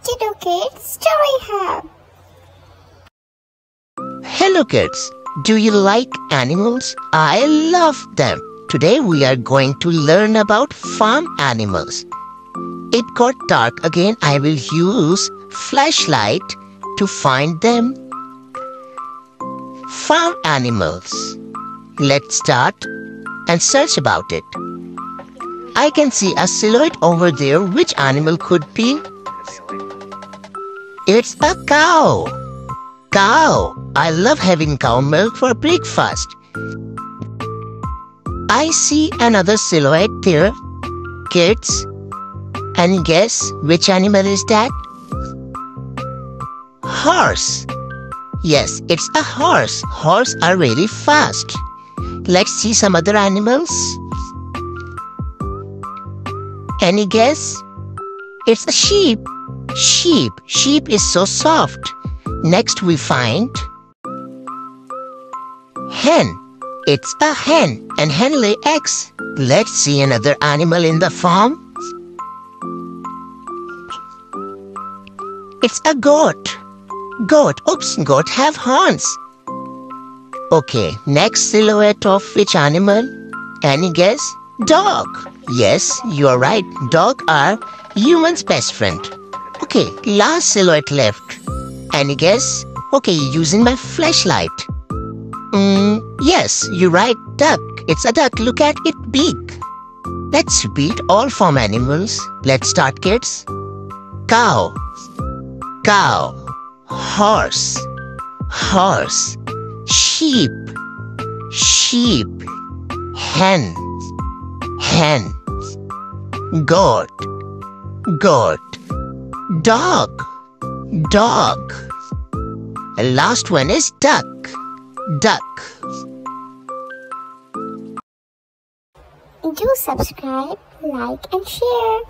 Kiddo Kids Story Hub. Hello kids, do you like animals? I love them. Today we are going to learn about farm animals. It got dark again. I will use flashlight to find them. Farm animals. Let's start and search about it. I can see a silhouette over there. Which animal could be? It's a cow. Cow. I love having cow milk for breakfast. I see another silhouette there. Kids, any guess which animal is that? Horse. Yes, it's a horse. Horses are really fast. Let's see some other animals. Any guess? It's a sheep. Sheep. Sheep is so soft. Next we find hen. It's a hen, and hen lay eggs. Let's see another animal in the farm. It's a goat. Goat. Oops, goat have horns. Okay, next silhouette of which animal? Any guess? Dog. Yes, you are right. Dog are human's best friend. Okay, last silhouette left. Any guess? Okay, using my flashlight. Yes, you're right. Duck. It's a duck. Look at it beak. Let's repeat all farm animals. Let's start, kids. Cow. Cow. Horse. Horse. Sheep. Sheep. Hen. Hen. Goat. Goat. Dog. Dog. The last one is duck. Duck. Do subscribe, like, and share.